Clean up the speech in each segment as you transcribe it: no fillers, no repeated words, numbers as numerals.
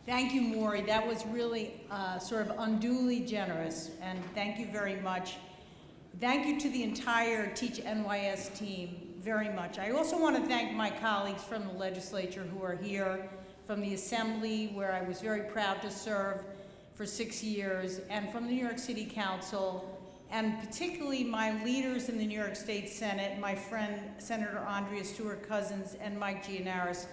Thank you, Maury. That was really sort of unduly generous, and thank you very much. Thank you to the entire Teach NYS team very much. I also want to thank my colleagues from the legislature who are here, from the Assembly, where I was very proud to serve for 6 years, and from the New York City Council, and particularly my leaders in the New York State Senate, my friend Senator Andrea Stewart-Cousins and Mike Gianaris.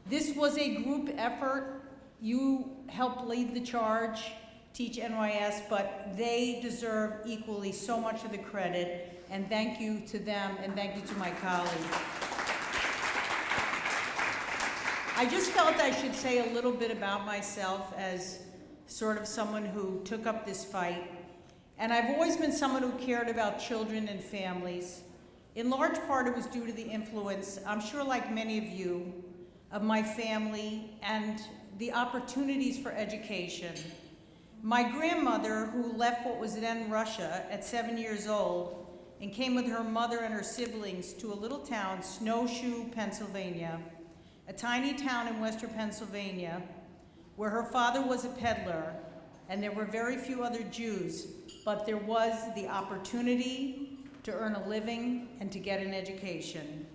This was a group effort. You helped lead the charge, Teach NYS, but they deserve equally so much of the credit, and thank you to them, and thank you to my colleagues. I just felt I should say a little bit about myself as sort of someone who took up this fight. And I've always been someone who cared about children and families. In large part, it was due to the influence, I'm sure like many of you, of my family and the opportunities for education. My grandmother, who left what was then Russia at 7 years old and came with her mother and her siblings to a little town, Snowshoe, Pennsylvania, a tiny town in western Pennsylvania, where her father was a peddler, and there were very few other Jews, but there was the opportunity to earn a living and to get an education.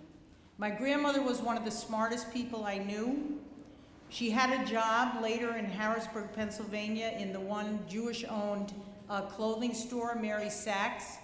My grandmother was one of the smartest people I knew. She had a job later in Harrisburg, Pennsylvania, in the one Jewish-owned clothing store, Mary Sachs,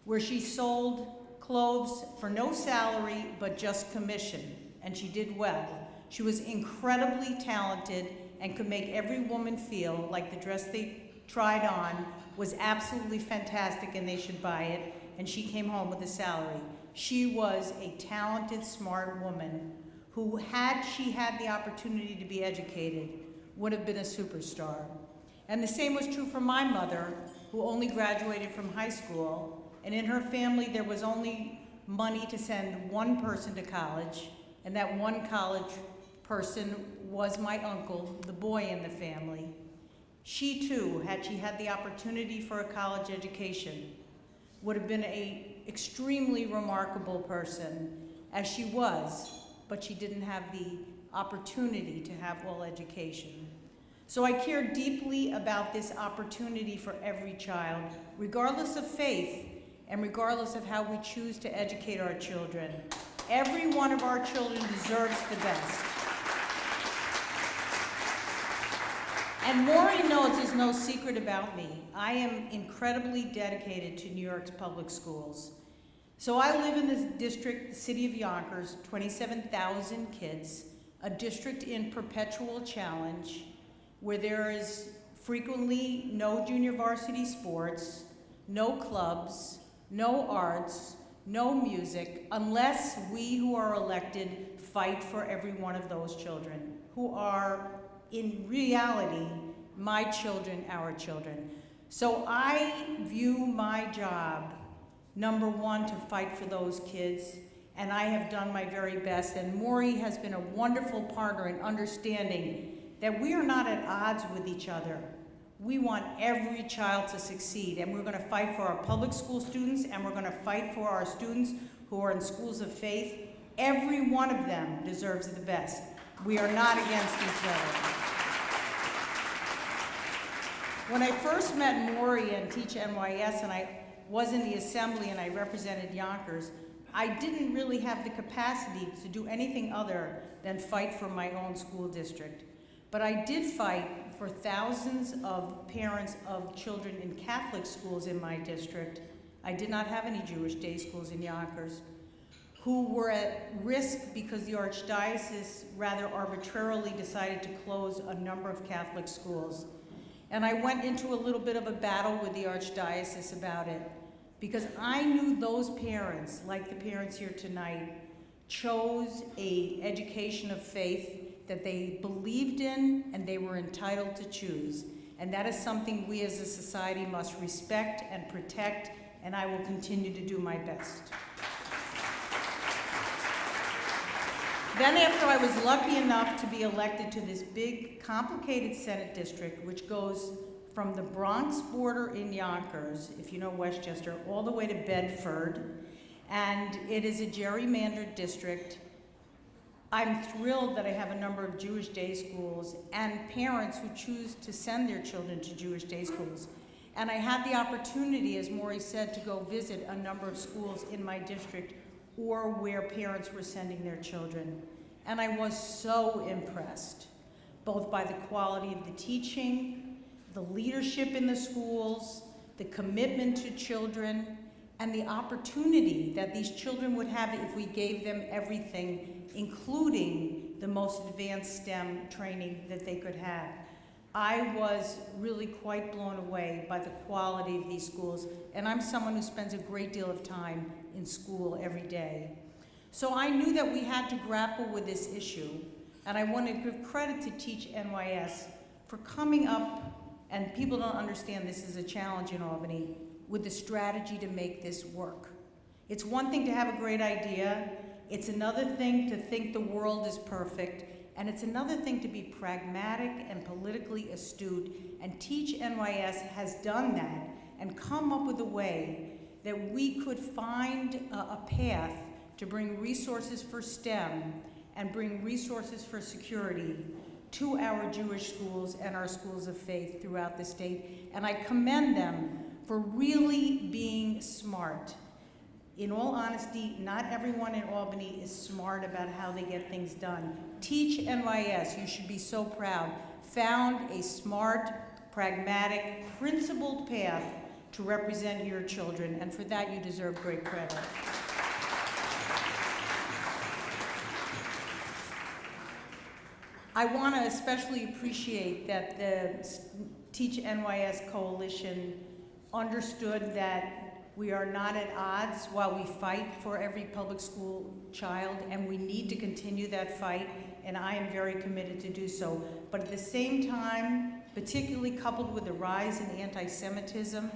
where she sold clothes for no salary, but just commission, and she did well. She was incredibly talented and could make every woman feel like the dress they tried on was absolutely fantastic and they should buy it, and she came home with a salary. She was a talented, smart woman who, had she had the opportunity to be educated, would have been a superstar. And the same was true for my mother, who only graduated from high school, and in her family there was only money to send one person to college, and that one college person was my uncle, the boy in the family. She too, had she had the opportunity for a college education, would have been an extremely remarkable person, as she was, but she didn't have the opportunity to have all education. So I care deeply about this opportunity for every child, regardless of faith and regardless of how we choose to educate our children. Every one of our children deserves the best. And Maury knows there's no secret about me. I am incredibly dedicated to New York's public schools. So I live in this district, the city of Yonkers, 27,000 kids, a district in perpetual challenge, where there is frequently no junior varsity sports, no clubs, no arts, no music, unless we who are elected fight for every one of those children, who are, in reality, my children, our children. So I view my job, number one, to fight for those kids, and I have done my very best. And Maury has been a wonderful partner in understanding that we are not at odds with each other. We want every child to succeed, and we're going to fight for our public school students, and we're going to fight for our students who are in schools of faith. Every one of them deserves the best. We are not against each other. When I first met Maury and Teach NYS, and I was in the Assembly and I represented Yonkers, I didn't really have the capacity to do anything other than fight for my own school district. But I did fight for thousands of parents of children in Catholic schools in my district. I did not have any Jewish day schools in Yonkers, who were at risk because the Archdiocese rather arbitrarily decided to close a number of Catholic schools. And I went into a little bit of a battle with the Archdiocese about it, because I knew those parents, like the parents here tonight, chose an education of faith that they believed in and they were entitled to choose. And that is something we as a society must respect and protect, and I will continue to do my best. Then after I was lucky enough to be elected to this big, complicated Senate district, which goes from the Bronx border in Yonkers, if you know Westchester, all the way to Bedford, and it is a gerrymandered district. I'm thrilled that I have a number of Jewish day schools and parents who choose to send their children to Jewish day schools. And I had the opportunity, as Maury said, to go visit a number of schools in my district or where parents were sending their children. And I was so impressed, both by the quality of the teaching, the leadership in the schools, the commitment to children, and the opportunity that these children would have if we gave them everything, including the most advanced STEM training that they could have. I was really quite blown away by the quality of these schools, and I'm someone who spends a great deal of time in school every day. So I knew that we had to grapple with this issue, and I want to give credit to Teach NYS for coming up, and people don't understand this is a challenge in Albany, with the strategy to make this work. It's one thing to have a great idea, it's another thing to think the world is perfect, and it's another thing to be pragmatic and politically astute, and Teach NYS has done that and come up with a way that we could find a path to bring resources for STEM and bring resources for security to our Jewish schools and our schools of faith throughout the state. And I commend them for really being smart. In all honesty, not everyone in Albany is smart about how they get things done. Teach NYS, you should be so proud, found a smart, pragmatic, principled path to represent your children, and for that you deserve great credit. I want to especially appreciate that the Teach NYS Coalition understood that we are not at odds while we fight for every public school child, and we need to continue that fight, and I am very committed to do so. But at the same time, particularly coupled with the rise in anti-Semitism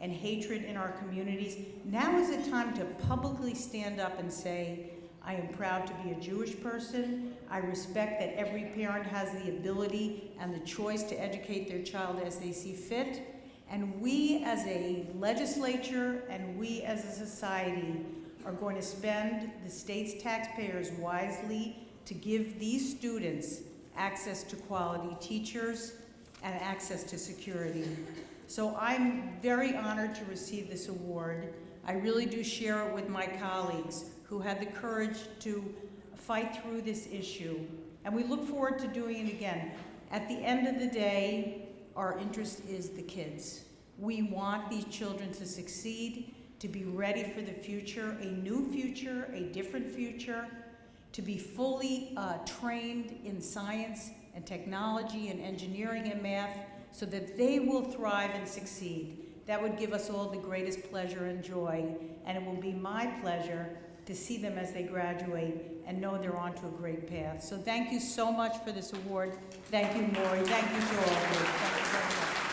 and hatred in our communities, now is the time to publicly stand up and say, I am proud to be a Jewish person. I respect that every parent has the ability and the choice to educate their child as they see fit. And we as a legislature and we as a society are going to spend the state's taxpayers wisely to give these students access to quality teachers and access to security. So I'm very honored to receive this award. I really do share it with my colleagues who had the courage to fight through this issue. And we look forward to doing it again. At the end of the day, our interest is the kids. We want these children to succeed, to be ready for the future, a new future, a different future, to be fully trained in science and technology and engineering and math so that they will thrive and succeed. That would give us all the greatest pleasure and joy, and it will be my pleasure to see them as they graduate and know they're on to a great path. So thank you so much for this award. Thank you, Maury. Thank you to all of you. Thank you very much.